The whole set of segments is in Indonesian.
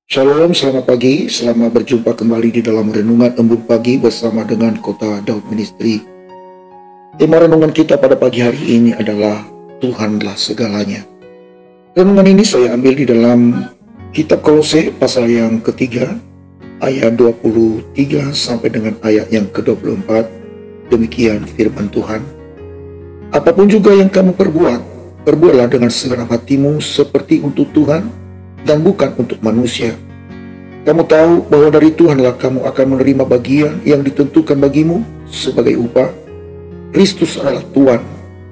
Shalom, selamat pagi. Selamat berjumpa kembali di dalam renungan embun pagi bersama dengan Kota Daud Ministry. Tema renungan kita pada pagi hari ini adalah Tuhanlah segalanya. Renungan ini saya ambil di dalam kitab Kolose pasal yang ketiga, ayat 23 sampai dengan ayat yang ke-24. Demikian firman Tuhan. Apapun juga yang kamu perbuat, perbuatlah dengan segenap hatimu seperti untuk Tuhan dan bukan untuk manusia. Kamu tahu bahwa dari Tuhanlah kamu akan menerima bagian yang ditentukan bagimu sebagai upah. Kristus adalah Tuhan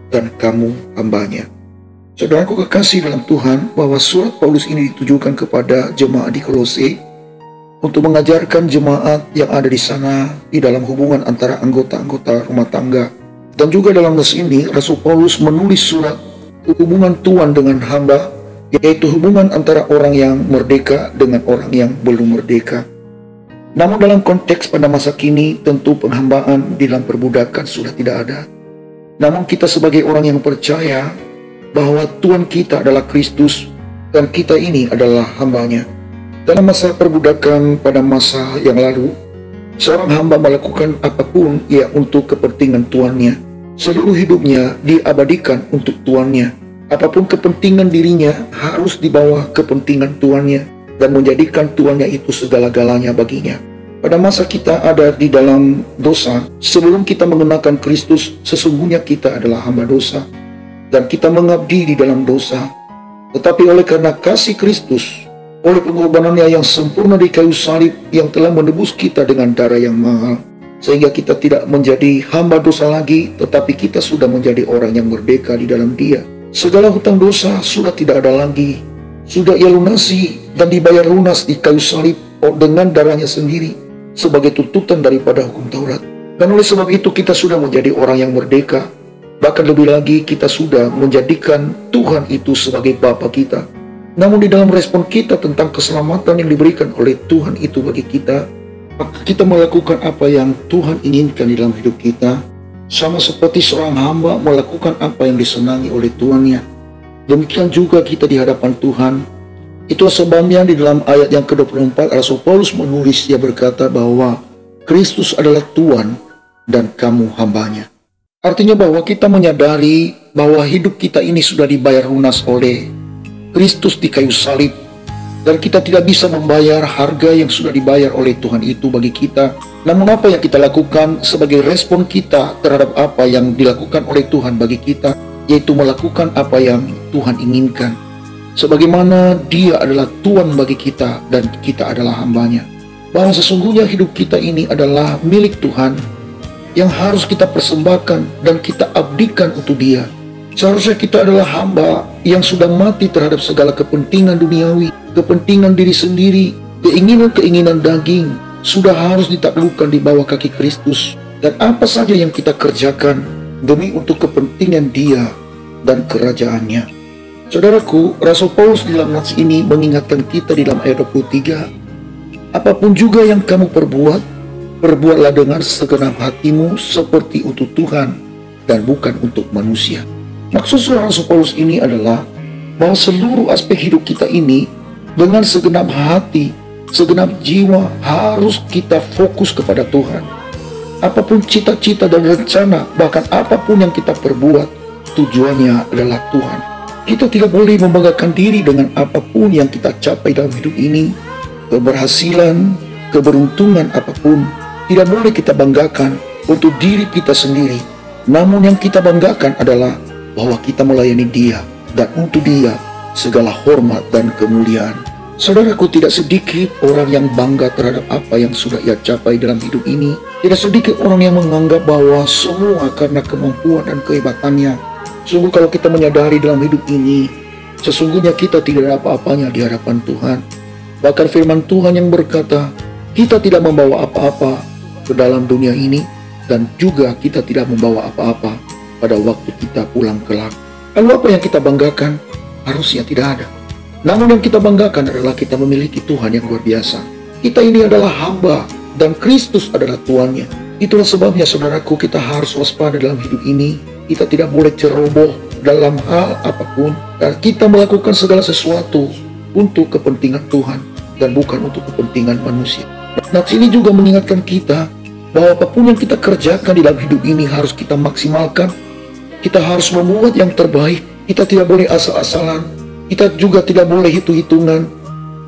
dan kamu hambanya. Saudaraku kekasih dalam Tuhan, bahwa surat Paulus ini ditujukan kepada jemaat di Kolose untuk mengajarkan jemaat yang ada di sana di dalam hubungan antara anggota-anggota rumah tangga. Dan juga dalam nas ini Rasul Paulus menulis surat hubungan Tuhan dengan hamba, yaitu hubungan antara orang yang merdeka dengan orang yang belum merdeka. Namun dalam konteks pada masa kini, tentu penghambaan di dalam perbudakan sudah tidak ada. Namun kita sebagai orang yang percaya bahwa Tuhan kita adalah Kristus dan kita ini adalah hambanya. Dalam masa perbudakan pada masa yang lalu, seorang hamba melakukan apapun ya untuk kepentingan tuannya. Seluruh hidupnya diabadikan untuk tuannya. Apapun kepentingan dirinya harus di bawah kepentingan tuannya dan menjadikan tuannya itu segala-galanya baginya. Pada masa kita ada di dalam dosa, sebelum kita mengenakan Kristus, sesungguhnya kita adalah hamba dosa dan kita mengabdi di dalam dosa. Tetapi oleh karena kasih Kristus, oleh pengorbanannya yang sempurna di kayu salib yang telah menebus kita dengan darah yang mahal, sehingga kita tidak menjadi hamba dosa lagi, tetapi kita sudah menjadi orang yang merdeka di dalam Dia. Segala hutang dosa sudah tidak ada lagi, sudah ia lunasi dan dibayar lunas di kayu salib dengan darahnya sendiri sebagai tuntutan daripada hukum Taurat. Dan oleh sebab itu kita sudah menjadi orang yang merdeka. Bahkan lebih lagi, kita sudah menjadikan Tuhan itu sebagai Bapa kita. Namun di dalam respon kita tentang keselamatan yang diberikan oleh Tuhan itu bagi kita, maka kita melakukan apa yang Tuhan inginkan di dalam hidup kita, sama seperti seorang hamba melakukan apa yang disenangi oleh tuannya. Demikian juga kita di hadapan Tuhan. Itulah sebabnya di dalam ayat yang ke-24 Rasul Paulus menulis, dia berkata bahwa Kristus adalah Tuhan dan kamu hambanya. Artinya bahwa kita menyadari bahwa hidup kita ini sudah dibayar lunas oleh Kristus di kayu salib, dan kita tidak bisa membayar harga yang sudah dibayar oleh Tuhan itu bagi kita. Namun apa yang kita lakukan sebagai respon kita terhadap apa yang dilakukan oleh Tuhan bagi kita, yaitu melakukan apa yang Tuhan inginkan. Sebagaimana Dia adalah Tuhan bagi kita dan kita adalah hambanya. Bahwa sesungguhnya hidup kita ini adalah milik Tuhan yang harus kita persembahkan dan kita abdikan untuk Dia. Seharusnya kita adalah hamba yang sudah mati terhadap segala kepentingan duniawi, kepentingan diri sendiri, keinginan-keinginan daging, sudah harus ditaklukkan di bawah kaki Kristus. Dan apa saja yang kita kerjakan demi untuk kepentingan Dia dan kerajaannya. Saudaraku, Rasul Paulus di dalam nats ini mengingatkan kita di dalam ayat 23, apapun juga yang kamu perbuat, perbuatlah dengan segenap hatimu seperti untuk Tuhan dan bukan untuk manusia. Maksud surah Rasul Paulus ini adalah bahwa seluruh aspek hidup kita ini dengan segenap hati, segenap jiwa harus kita fokus kepada Tuhan. Apapun cita-cita dan rencana, bahkan apapun yang kita perbuat, tujuannya adalah Tuhan. Kita tidak boleh membanggakan diri dengan apapun yang kita capai dalam hidup ini. Keberhasilan, keberuntungan apapun, tidak boleh kita banggakan untuk diri kita sendiri. Namun yang kita banggakan adalah bahwa kita melayani Dia, dan untuk Dia segala hormat dan kemuliaan. Saudaraku, tidak sedikit orang yang bangga terhadap apa yang sudah ia capai dalam hidup ini. Tidak sedikit orang yang menganggap bahwa semua karena kemampuan dan kehebatannya. Sungguh kalau kita menyadari dalam hidup ini, sesungguhnya kita tidak ada apa-apanya di hadapan Tuhan. Bahkan firman Tuhan yang berkata, kita tidak membawa apa-apa ke dalam dunia ini, dan juga kita tidak membawa apa-apa pada waktu kita pulang kelak. Lalu apa yang kita banggakan? Harusnya tidak ada. Namun yang kita banggakan adalah kita memiliki Tuhan yang luar biasa. Kita ini adalah hamba dan Kristus adalah tuannya. Itulah sebabnya saudaraku, kita harus waspada dalam hidup ini. Kita tidak boleh ceroboh dalam hal apapun, dan kita melakukan segala sesuatu untuk kepentingan Tuhan. dan bukan untuk kepentingan manusia. Nats ini juga mengingatkan kita bahwa apapun yang kita kerjakan di dalam hidup ini harus kita maksimalkan. Kita harus membuat yang terbaik. Kita tidak boleh asal-asalan. Kita juga tidak boleh hitung-hitungan.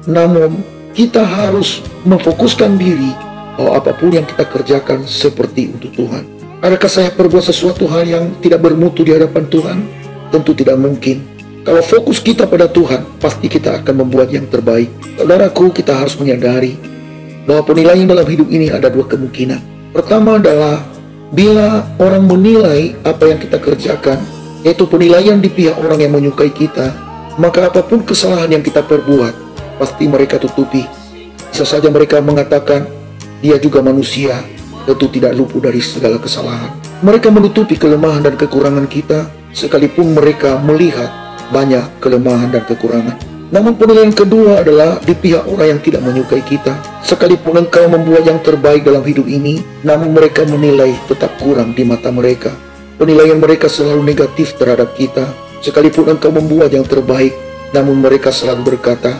Namun, kita harus memfokuskan diri bahwa apapun yang kita kerjakan seperti untuk Tuhan. Adakah saya perbuat sesuatu hal yang tidak bermutu di hadapan Tuhan? Tentu tidak mungkin. Kalau fokus kita pada Tuhan, pasti kita akan membuat yang terbaik. Saudaraku, kita harus menyadari bahwa penilaian dalam hidup ini ada dua kemungkinan. Pertama adalah bila orang menilai apa yang kita kerjakan, yaitu penilaian di pihak orang yang menyukai kita, maka apapun kesalahan yang kita perbuat, pasti mereka tutupi. Bisa saja mereka mengatakan, dia juga manusia, tentu tidak luput dari segala kesalahan. Mereka menutupi kelemahan dan kekurangan kita, sekalipun mereka melihat banyak kelemahan dan kekurangan. Namun penilaian kedua adalah di pihak orang yang tidak menyukai kita. Sekalipun engkau membuat yang terbaik dalam hidup ini, namun mereka menilai tetap kurang di mata mereka. Penilaian mereka selalu negatif terhadap kita. Sekalipun engkau membuat yang terbaik, namun mereka selalu berkata,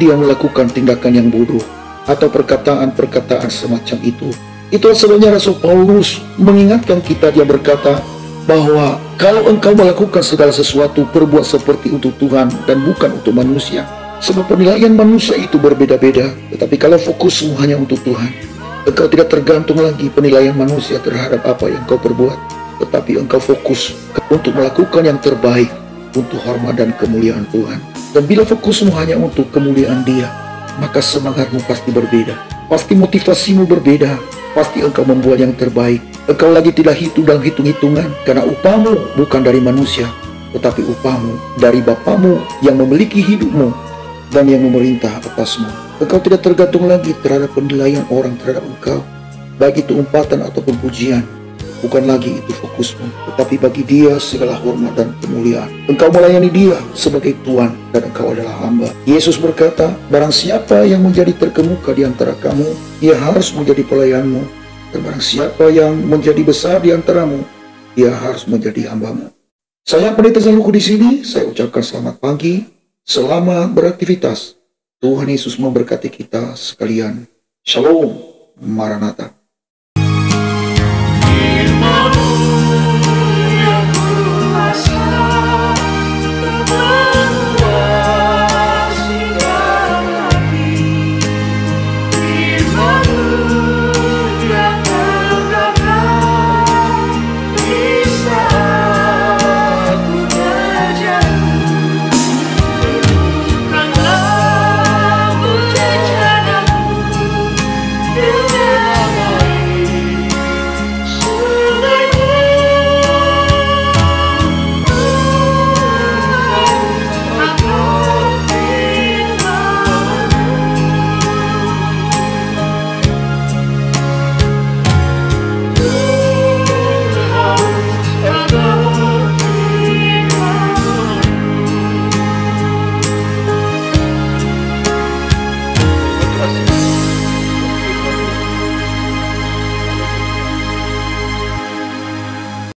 dia melakukan tindakan yang bodoh, atau perkataan-perkataan semacam itu. Itu sebabnya Rasul Paulus mengingatkan kita. Dia berkata bahwa kalau engkau melakukan segala sesuatu, perbuat seperti untuk Tuhan dan bukan untuk manusia. Sebab penilaian manusia itu berbeda-beda. Tetapi kalau fokusmu hanya untuk Tuhan, engkau tidak tergantung lagi penilaian manusia terhadap apa yang engkau perbuat. Tetapi engkau fokus untuk melakukan yang terbaik untuk hormat dan kemuliaan Tuhan. Dan bila fokusmu hanya untuk kemuliaan Dia, maka semangatmu pasti berbeda. Pasti motivasimu berbeda. Pasti engkau membuat yang terbaik. Engkau lagi tidak hitung dalam hitung-hitungan, karena upahmu bukan dari manusia, tetapi upahmu dari Bapamu yang memiliki hidupmu dan yang memerintah atasmu. Engkau tidak tergantung lagi terhadap penilaian orang terhadap engkau, baik itu umpatan ataupun pujian. Bukan lagi itu fokusmu, tetapi bagi Dia segala hormat dan kemuliaan. Engkau melayani Dia sebagai Tuhan dan engkau adalah hamba. Yesus berkata, barang siapa yang menjadi terkemuka di antara kamu, ia harus menjadi pelayanmu. Dan barang siapa yang menjadi besar di antaramu, dia harus menjadi hambamu. Saya Pendeta Zaluku di sini. Saya ucapkan selamat pagi, selamat beraktivitas. Tuhan Yesus memberkati kita sekalian. Shalom, Maranatha.